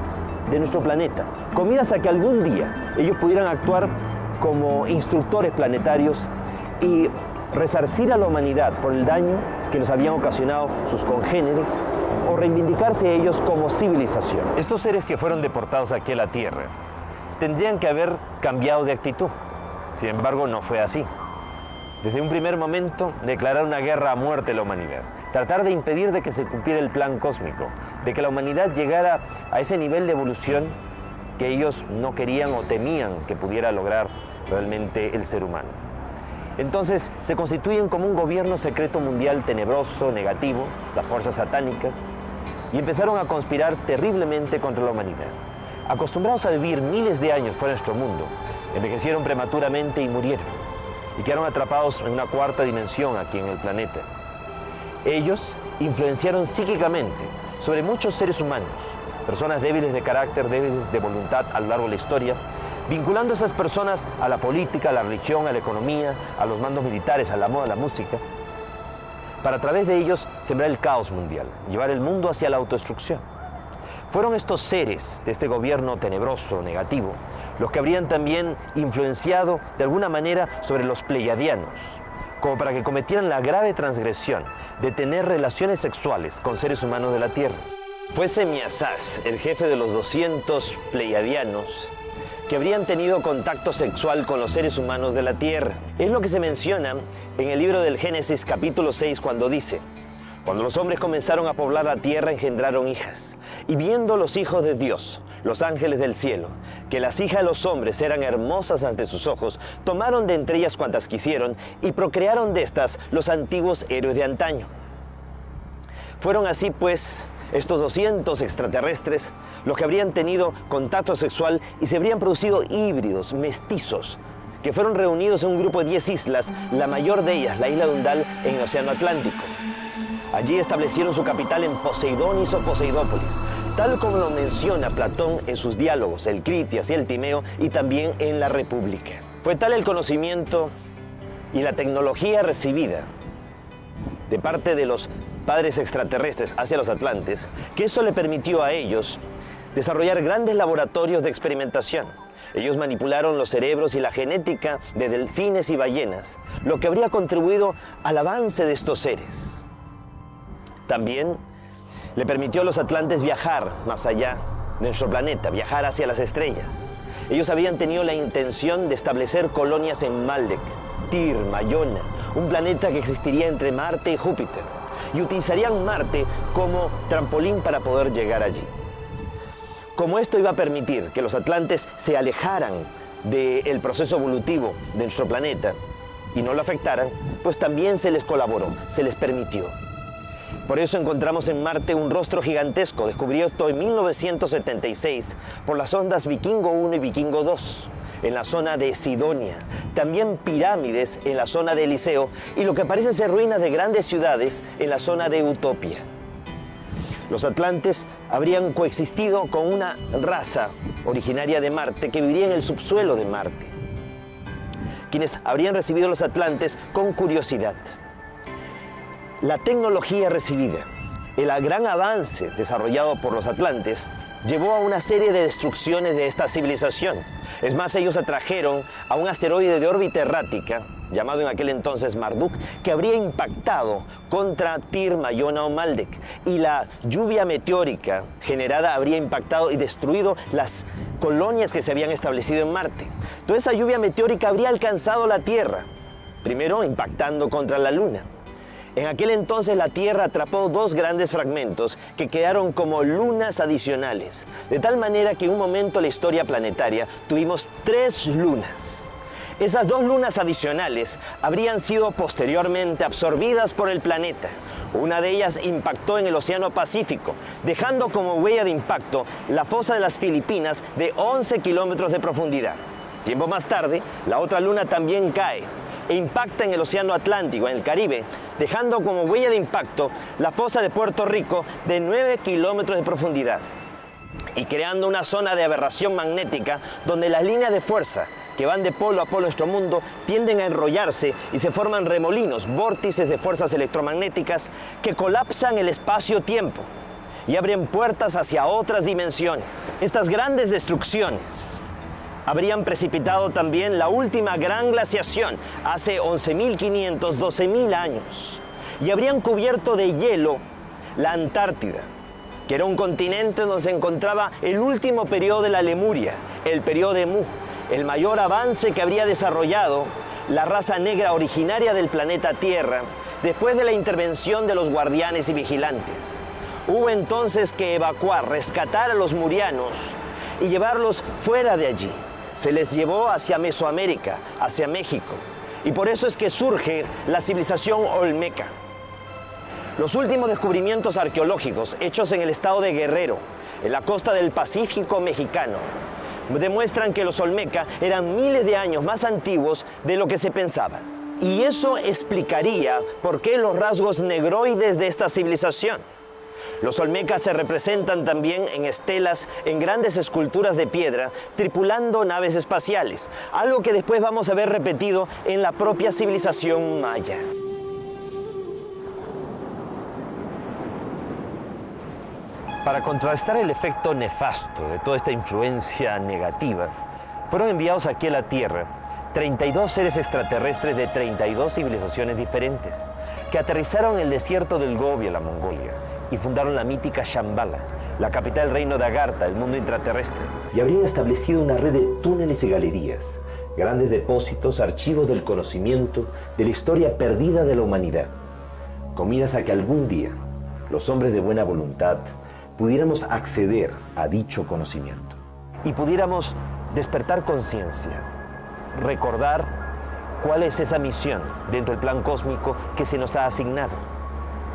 de nuestro planeta, con miras a que algún día ellos pudieran actuar como instructores planetarios y resarcir a la humanidad por el daño que nos habían ocasionado sus congéneres o reivindicarse ellos como civilización. Estos seres que fueron deportados aquí a la Tierra tendrían que haber cambiado de actitud. Sin embargo, no fue así. Desde un primer momento, declarar una guerra a muerte a la humanidad, tratar de impedir de que se cumpliera el plan cósmico, de que la humanidad llegara a ese nivel de evolución que ellos no querían o temían que pudiera lograr realmente el ser humano. Entonces se constituyen como un gobierno secreto mundial tenebroso, negativo, las fuerzas satánicas, y empezaron a conspirar terriblemente contra la humanidad. Acostumbrados a vivir miles de años fuera de nuestro mundo, envejecieron prematuramente y murieron. y quedaron atrapados en una cuarta dimensión aquí en el planeta. Ellos influenciaron psíquicamente sobre muchos seres humanos, personas débiles de carácter, débiles de voluntad a lo largo de la historia, vinculando a esas personas a la política, a la religión, a la economía, a los mandos militares, a la moda, a la música, para a través de ellos sembrar el caos mundial, llevar el mundo hacia la autodestrucción. Fueron estos seres de este gobierno tenebroso, negativo, los que habrían también influenciado de alguna manera sobre los pleiadianos, como para que cometieran la grave transgresión de tener relaciones sexuales con seres humanos de la Tierra. Fue Semiasaz, el jefe de los 200 pleiadianos, que habrían tenido contacto sexual con los seres humanos de la Tierra. Es lo que se menciona en el libro del Génesis capítulo 6 cuando dice: cuando los hombres comenzaron a poblar la tierra engendraron hijas, y viendo los hijos de Dios, los ángeles del cielo, que las hijas de los hombres eran hermosas ante sus ojos, tomaron de entre ellas cuantas quisieron y procrearon de estas los antiguos héroes de antaño. Fueron así pues estos 200 extraterrestres los que habrían tenido contacto sexual y se habrían producido híbridos, mestizos, que fueron reunidos en un grupo de 10 islas, la mayor de ellas, la isla de Undal, en el Océano Atlántico. Allí establecieron su capital en Poseidonis o Poseidópolis, tal como lo menciona Platón en sus diálogos, el Critias y el Timeo, y también en la República. Fue tal el conocimiento y la tecnología recibida de parte de los padres extraterrestres hacia los atlantes, que eso le permitió a ellos desarrollar grandes laboratorios de experimentación. Ellos manipularon los cerebros y la genética de delfines y ballenas, lo que habría contribuido al avance de estos seres. También le permitió a los atlantes viajar más allá de nuestro planeta, viajar hacia las estrellas. Ellos habían tenido la intención de establecer colonias en Maldek, Tyr, Mayona, un planeta que existiría entre Marte y Júpiter, y utilizarían Marte como trampolín para poder llegar allí. Como esto iba a permitir que los atlantes se alejaran del proceso evolutivo de nuestro planeta y no lo afectaran, pues también se les colaboró, se les permitió. Por eso encontramos en Marte un rostro gigantesco, descubierto en 1976 por las sondas Vikingo 1 y Vikingo 2, en la zona de Sidonia. También pirámides en la zona de Eliseo y lo que parecen ser ruinas de grandes ciudades en la zona de Utopia. Los atlantes habrían coexistido con una raza originaria de Marte que viviría en el subsuelo de Marte, quienes habrían recibido a los atlantes con curiosidad. La tecnología recibida, el gran avance desarrollado por los atlantes, llevó a una serie de destrucciones de esta civilización. Es más, ellos atrajeron a un asteroide de órbita errática, llamado en aquel entonces Marduk, que habría impactado contra Tyr, Mayona o Maldek, y la lluvia meteórica generada habría impactado y destruido las colonias que se habían establecido en Marte. Toda esa lluvia meteórica habría alcanzado la Tierra, primero impactando contra la Luna. En aquel entonces la Tierra atrapó dos grandes fragmentos que quedaron como lunas adicionales, de tal manera que en un momento en la historia planetaria tuvimos 3 lunas. Esas 2 lunas adicionales habrían sido posteriormente absorbidas por el planeta. Una de ellas impactó en el Océano Pacífico, dejando como huella de impacto la fosa de las Filipinas de 11 kilómetros de profundidad. Tiempo más tarde, la otra luna también cae e impacta en el Océano Atlántico, en el Caribe, dejando como huella de impacto la fosa de Puerto Rico de 9 kilómetros de profundidad y creando una zona de aberración magnética donde las líneas de fuerza que van de polo a polo en nuestro mundo tienden a enrollarse y se forman remolinos, vórtices de fuerzas electromagnéticas que colapsan el espacio-tiempo y abren puertas hacia otras dimensiones. Estas grandes destrucciones habrían precipitado también la última gran glaciación hace 11.500, 12.000 años y habrían cubierto de hielo la Antártida, que era un continente donde se encontraba el último periodo de la Lemuria, el periodo de Mu, el mayor avance que habría desarrollado la raza negra originaria del planeta Tierra después de la intervención de los guardianes y vigilantes. Hubo entonces que evacuar, rescatar a los murianos y llevarlos fuera de allí. Se les llevó hacia Mesoamérica, hacia México, y por eso es que surge la civilización olmeca. Los últimos descubrimientos arqueológicos hechos en el estado de Guerrero, en la costa del Pacífico mexicano, demuestran que los Olmeca eran miles de años más antiguos de lo que se pensaba. Y eso explicaría por qué los rasgos negroides de esta civilización. Los Olmecas se representan también en estelas, en grandes esculturas de piedra, tripulando naves espaciales, algo que después vamos a ver repetido en la propia civilización maya. Para contrastar el efecto nefasto de toda esta influencia negativa, fueron enviados aquí a la Tierra 32 seres extraterrestres de 32 civilizaciones diferentes, que aterrizaron en el desierto del Gobi, en la Mongolia, y fundaron la mítica Shambhala, la capital del reino de Agartha, el mundo intraterrestre. Y habrían establecido una red de túneles y galerías, grandes depósitos, archivos del conocimiento, de la historia perdida de la humanidad, con miras a que algún día los hombres de buena voluntad pudiéramos acceder a dicho conocimiento. Y pudiéramos despertar conciencia, recordar cuál es esa misión dentro del plan cósmico que se nos ha asignado.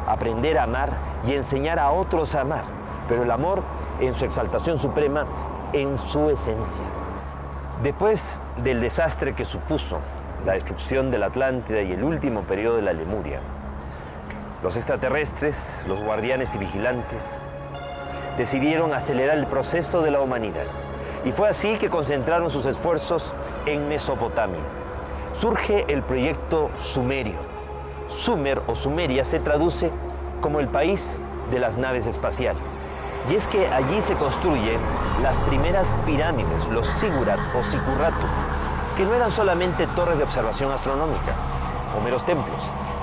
Aprender a amar y enseñar a otros a amar, pero el amor en su exaltación suprema, en su esencia. Después del desastre que supuso la destrucción de la Atlántida y el último periodo de la Lemuria, los extraterrestres, los guardianes y vigilantes, decidieron acelerar el proceso de la humanidad. Y fue así que concentraron sus esfuerzos en Mesopotamia. Surge el proyecto Sumerio. Sumer o Sumeria se traduce como el país de las naves espaciales. Y es que allí se construyen las primeras pirámides, los zigurat o sicurratu, que no eran solamente torres de observación astronómica o meros templos,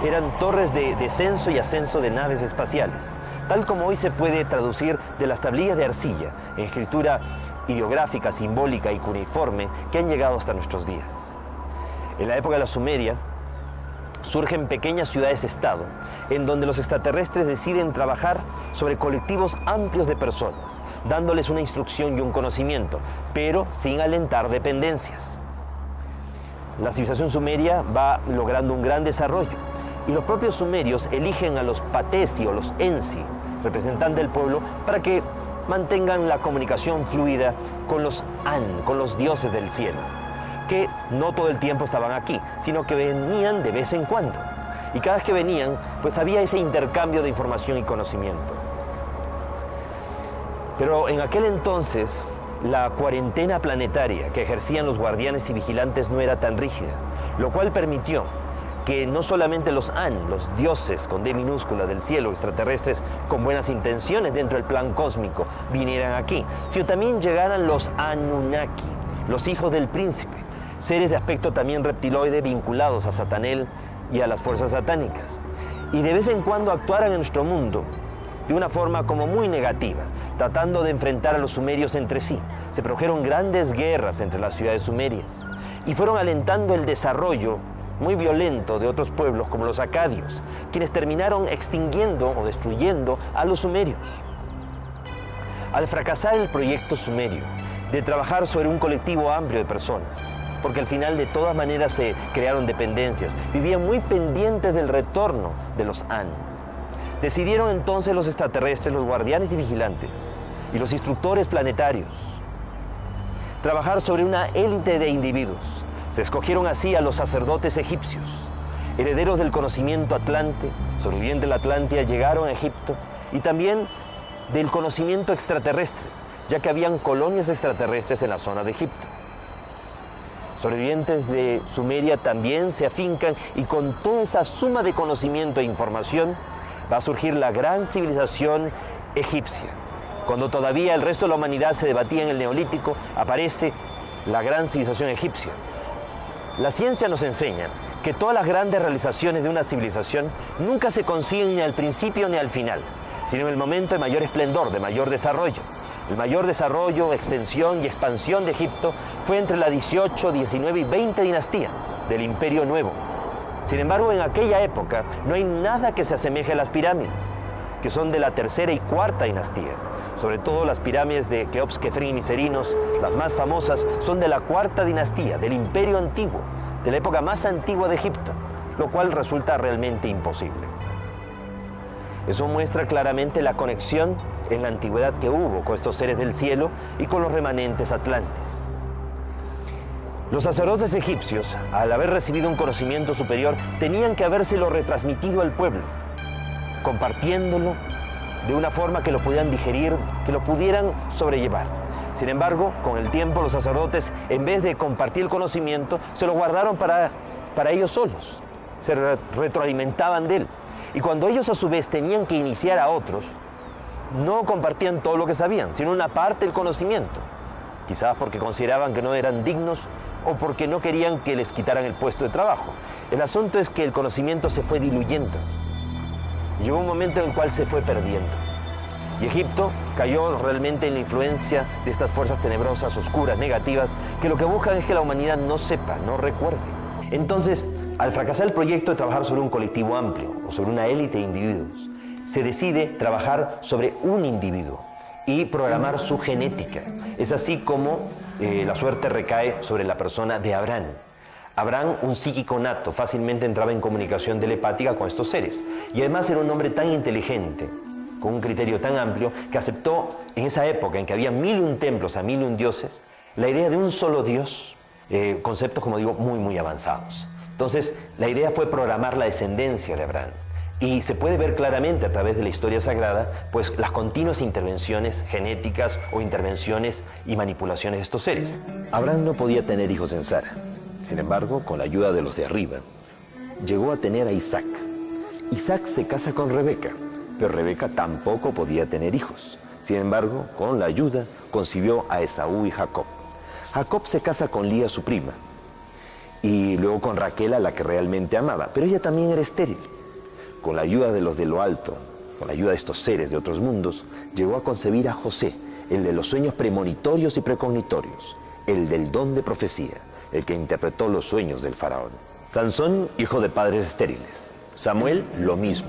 eran torres de descenso y ascenso de naves espaciales, tal como hoy se puede traducir de las tablillas de arcilla en escritura ideográfica, simbólica y cuneiforme que han llegado hasta nuestros días. En la época de la Sumeria, surgen pequeñas ciudades-estado, en donde los extraterrestres deciden trabajar sobre colectivos amplios de personas, dándoles una instrucción y un conocimiento, pero sin alentar dependencias. La civilización sumeria va logrando un gran desarrollo, y los propios sumerios eligen a los patesi o los ensi, representantes del pueblo, para que mantengan la comunicación fluida con los An, con los dioses del cielo, que no todo el tiempo estaban aquí, sino que venían de vez en cuando. Y cada vez que venían, pues había ese intercambio de información y conocimiento. Pero en aquel entonces, la cuarentena planetaria que ejercían los guardianes y vigilantes no era tan rígida, lo cual permitió que no solamente los An, los dioses con D minúscula del cielo, extraterrestres con buenas intenciones dentro del plan cósmico, vinieran aquí, sino también llegaran los Anunnaki, los hijos del príncipe, seres de aspecto también reptiloide vinculados a Satanel y a las fuerzas satánicas. Y de vez en cuando actuaran en nuestro mundo de una forma como muy negativa, tratando de enfrentar a los sumerios entre sí. Se produjeron grandes guerras entre las ciudades sumerias y fueron alentando el desarrollo muy violento de otros pueblos como los acadios, quienes terminaron extinguiendo o destruyendo a los sumerios. Al fracasar el proyecto sumerio de trabajar sobre un colectivo amplio de personas, porque al final de todas maneras se crearon dependencias, vivían muy pendientes del retorno de los An. Decidieron entonces los extraterrestres, los guardianes y vigilantes y los instructores planetarios trabajar sobre una élite de individuos. Se escogieron así a los sacerdotes egipcios, herederos del conocimiento atlante, sobrevivientes de la Atlántida, llegaron a Egipto, y también del conocimiento extraterrestre, ya que habían colonias extraterrestres en la zona de Egipto. Sobrevivientes de Sumeria también se afincan, y con toda esa suma de conocimiento e información va a surgir la gran civilización egipcia. Cuando todavía el resto de la humanidad se debatía en el Neolítico, aparece la gran civilización egipcia. La ciencia nos enseña que todas las grandes realizaciones de una civilización nunca se consiguen ni al principio ni al final, sino en el momento de mayor esplendor, de mayor desarrollo. El mayor desarrollo, extensión y expansión de Egipto fue entre la 18, 19 y 20 dinastía del Imperio Nuevo. Sin embargo, en aquella época no hay nada que se asemeje a las pirámides, que son de la tercera y cuarta dinastía. Sobre todo las pirámides de Keops, Kefren y Miserinos, las más famosas, son de la cuarta dinastía, del Imperio Antiguo, de la época más antigua de Egipto, lo cual resulta realmente imposible. Eso muestra claramente la conexión en la antigüedad que hubo con estos seres del cielo y con los remanentes atlantes. Los sacerdotes egipcios, al haber recibido un conocimiento superior, tenían que habérselo retransmitido al pueblo, compartiéndolo de una forma que lo pudieran digerir, que lo pudieran sobrellevar. Sin embargo, con el tiempo los sacerdotes, en vez de compartir el conocimiento, se lo guardaron para ellos solos, se retroalimentaban de él. Y cuando ellos a su vez tenían que iniciar a otros, no compartían todo lo que sabían, sino una parte del conocimiento. Quizás porque consideraban que no eran dignos o porque no querían que les quitaran el puesto de trabajo. El asunto es que el conocimiento se fue diluyendo. Llegó un momento en el cual se fue perdiendo. Y Egipto cayó realmente en la influencia de estas fuerzas tenebrosas, oscuras, negativas, que lo que buscan es que la humanidad no sepa, no recuerde. Entonces, al fracasar el proyecto de trabajar sobre un colectivo amplio o sobre una élite de individuos, se decide trabajar sobre un individuo y programar su genética. Es así como la suerte recae sobre la persona de Abraham. Abraham, un psíquico nato, fácilmente entraba en comunicación telepática con estos seres. Y además era un hombre tan inteligente, con un criterio tan amplio, que aceptó en esa época en que había 1001 templos a 1001 dioses, la idea de un solo Dios, conceptos, como digo, muy, muy avanzados. Entonces, la idea fue programar la descendencia de Abraham. Y se puede ver claramente a través de la historia sagrada, pues las continuas intervenciones genéticas o intervenciones y manipulaciones de estos seres. Abraham no podía tener hijos en Sara. Sin embargo, con la ayuda de los de arriba, llegó a tener a Isaac. Isaac se casa con Rebeca, pero Rebeca tampoco podía tener hijos. Sin embargo, con la ayuda, concibió a Esaú y Jacob. Jacob se casa con Lía, su prima, y luego con Raquel, a la que realmente amaba, pero ella también era estéril. Con la ayuda de los de lo alto, con la ayuda de estos seres de otros mundos, llegó a concebir a José, el de los sueños premonitorios y precognitorios, el del don de profecía, el que interpretó los sueños del faraón. Sansón, hijo de padres estériles. Samuel, lo mismo.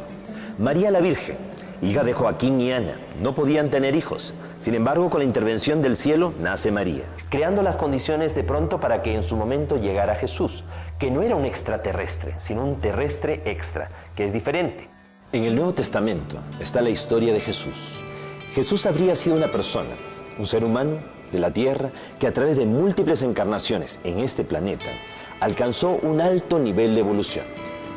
María la Virgen, hija de Joaquín y Ana, no podían tener hijos. Sin embargo, con la intervención del cielo, nace María, creando las condiciones de pronto para que en su momento llegara Jesús, que no era un extraterrestre, sino un terrestre extra, que es diferente. En el Nuevo Testamento está la historia de Jesús. Jesús habría sido una persona, un ser humano de la tierra, que a través de múltiples encarnaciones en este planeta, alcanzó un alto nivel de evolución.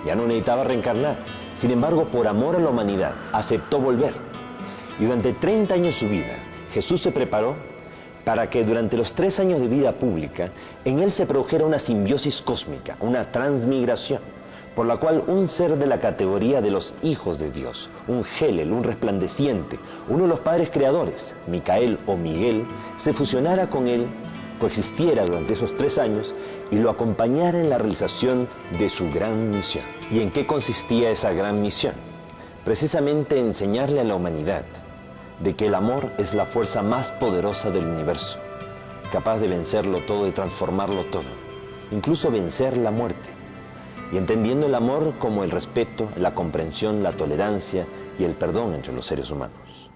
Ya no necesitaba reencarnar. Sin embargo, por amor a la humanidad, aceptó volver. Y durante 30 años de su vida, Jesús se preparó para que durante los 3 años de vida pública, en él se produjera una simbiosis cósmica, una transmigración, por la cual un ser de la categoría de los hijos de Dios, un Gelel, un resplandeciente, uno de los padres creadores, Micael o Miguel, se fusionara con él, coexistiera durante esos 3 años y lo acompañara en la realización de su gran misión. ¿Y en qué consistía esa gran misión? Precisamente enseñarle a la humanidad de que el amor es la fuerza más poderosa del universo, capaz de vencerlo todo, de transformarlo todo, incluso vencer la muerte. Y entendiendo el amor como el respeto, la comprensión, la tolerancia y el perdón entre los seres humanos.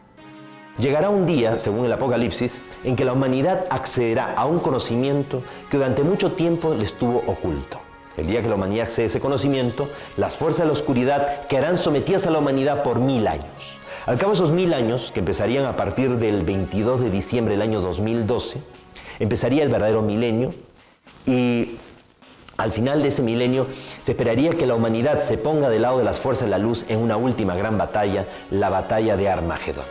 Llegará un día, según el Apocalipsis, en que la humanidad accederá a un conocimiento que durante mucho tiempo le estuvo oculto. El día que la humanidad accede a ese conocimiento, las fuerzas de la oscuridad quedarán sometidas a la humanidad por 1000 años. Al cabo de esos 1000 años, que empezarían a partir del 22 de diciembre del año 2012, empezaría el verdadero milenio y al final de ese milenio se esperaría que la humanidad se ponga del lado de las fuerzas de la luz en una última gran batalla, la batalla de Armagedón.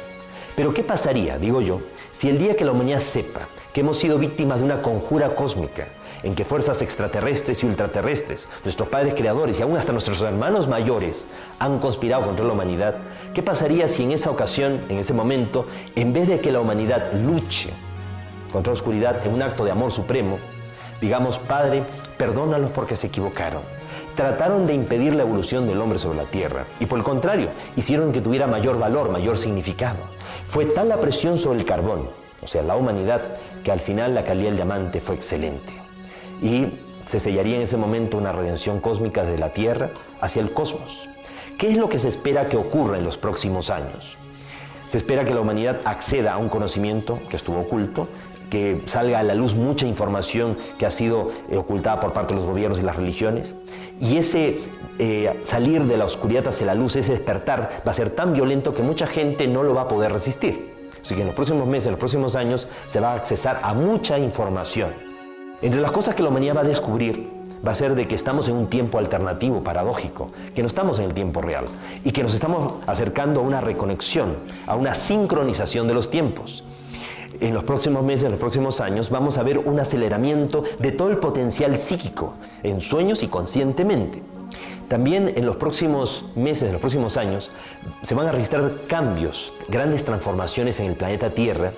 Pero ¿qué pasaría, digo yo, si el día que la humanidad sepa que hemos sido víctimas de una conjura cósmica en que fuerzas extraterrestres y ultraterrestres, nuestros padres creadores y aún hasta nuestros hermanos mayores han conspirado contra la humanidad? ¿Qué pasaría si en esa ocasión, en ese momento, en vez de que la humanidad luche contra la oscuridad en un acto de amor supremo, digamos, Padre, perdónalos porque se equivocaron, trataron de impedir la evolución del hombre sobre la tierra y por el contrario, hicieron que tuviera mayor valor, mayor significado? Fue tal la presión sobre el carbón, o sea, la humanidad, que al final la calidad del diamante fue excelente. Y se sellaría en ese momento una redención cósmica desde la Tierra hacia el cosmos. ¿Qué es lo que se espera que ocurra en los próximos años? Se espera que la humanidad acceda a un conocimiento que estuvo oculto, que salga a la luz mucha información que ha sido ocultada por parte de los gobiernos y las religiones. Y ese salir de la oscuridad hacia la luz, ese despertar, va a ser tan violento que mucha gente no lo va a poder resistir. Así que en los próximos meses, en los próximos años, se va a accesar a mucha información. Entre las cosas que la humanidad va a descubrir, va a ser de que estamos en un tiempo alternativo, paradójico, que no estamos en el tiempo real y que nos estamos acercando a una reconexión, a una sincronización de los tiempos. En los próximos meses, en los próximos años, vamos a ver un aceleramiento de todo el potencial psíquico, en sueños y conscientemente. También en los próximos meses, en los próximos años, se van a registrar cambios, grandes transformaciones en el planeta Tierra,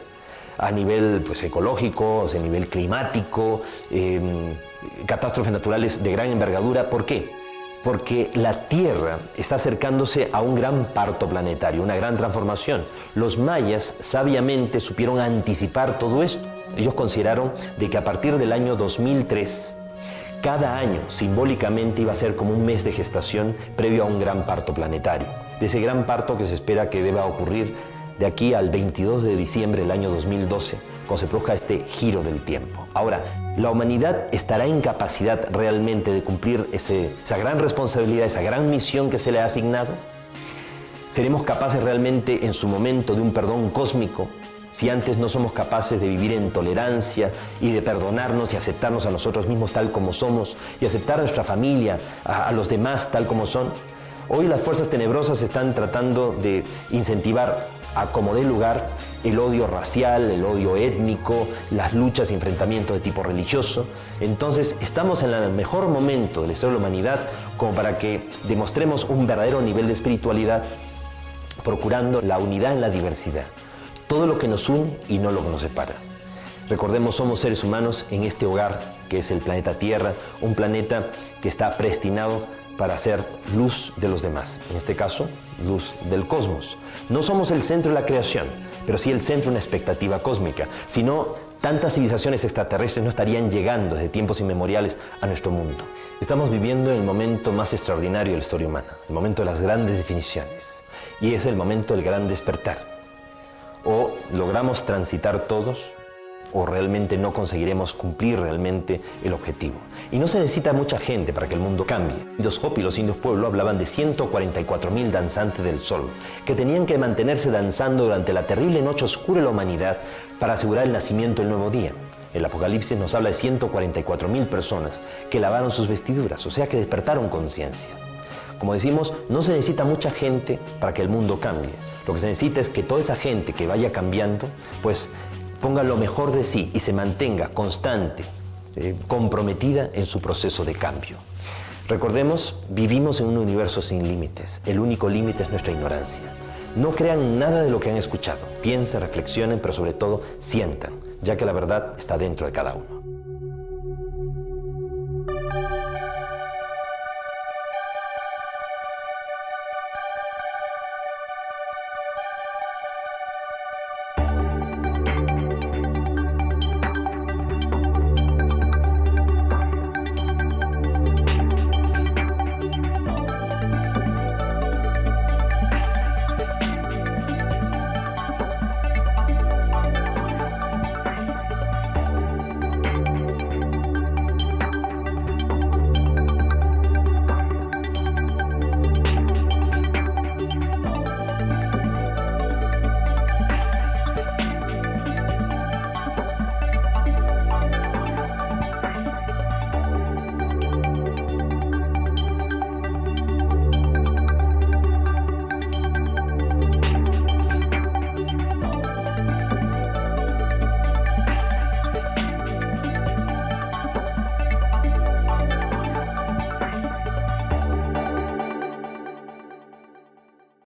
a nivel ecológico, a nivel climático, catástrofes naturales de gran envergadura. ¿Por qué? Porque la Tierra está acercándose a un gran parto planetario, una gran transformación. Los mayas sabiamente supieron anticipar todo esto. Ellos consideraron de que a partir del año 2003, cada año simbólicamente iba a ser como un mes de gestación previo a un gran parto planetario. De ese gran parto que se espera que deba ocurrir de aquí al 22 de diciembre del año 2012, cuando se produzca este giro del tiempo. Ahora, ¿la humanidad estará en capacidad realmente de cumplir esa gran responsabilidad, esa gran misión que se le ha asignado? ¿Seremos capaces realmente en su momento de un perdón cósmico si antes no somos capaces de vivir en tolerancia y de perdonarnos y aceptarnos a nosotros mismos tal como somos y aceptar a nuestra familia, a los demás tal como son? Hoy las fuerzas tenebrosas están tratando de incentivar a como dé lugar el odio racial, el odio étnico, las luchas y enfrentamientos de tipo religioso. Entonces estamos en el mejor momento de la historia de la humanidad como para que demostremos un verdadero nivel de espiritualidad, procurando la unidad en la diversidad. Todo lo que nos une y no lo que nos separa. Recordemos, somos seres humanos en este hogar que es el planeta Tierra, un planeta que está predestinado para ser luz de los demás, en este caso, luz del cosmos. No somos el centro de la creación, pero sí el centro de una expectativa cósmica. Si no, tantas civilizaciones extraterrestres no estarían llegando desde tiempos inmemoriales a nuestro mundo. Estamos viviendo el momento más extraordinario de la historia humana, el momento de las grandes definiciones, y es el momento del gran despertar. O logramos transitar todos, o realmente no conseguiremos cumplir realmente el objetivo. Y no se necesita mucha gente para que el mundo cambie. Los Hopi, los indios pueblo, hablaban de 144.000 danzantes del sol, que tenían que mantenerse danzando durante la terrible noche oscura de la humanidad para asegurar el nacimiento del nuevo día. El Apocalipsis nos habla de 144.000 personas que lavaron sus vestiduras, o sea que despertaron conciencia. Como decimos, no se necesita mucha gente para que el mundo cambie. Lo que se necesita es que toda esa gente que vaya cambiando, pues ponga lo mejor de sí y se mantenga constante, comprometida en su proceso de cambio. Recordemos, vivimos en un universo sin límites. El único límite es nuestra ignorancia. No crean nada de lo que han escuchado. Piensen, reflexionen, pero sobre todo sientan, ya que la verdad está dentro de cada uno.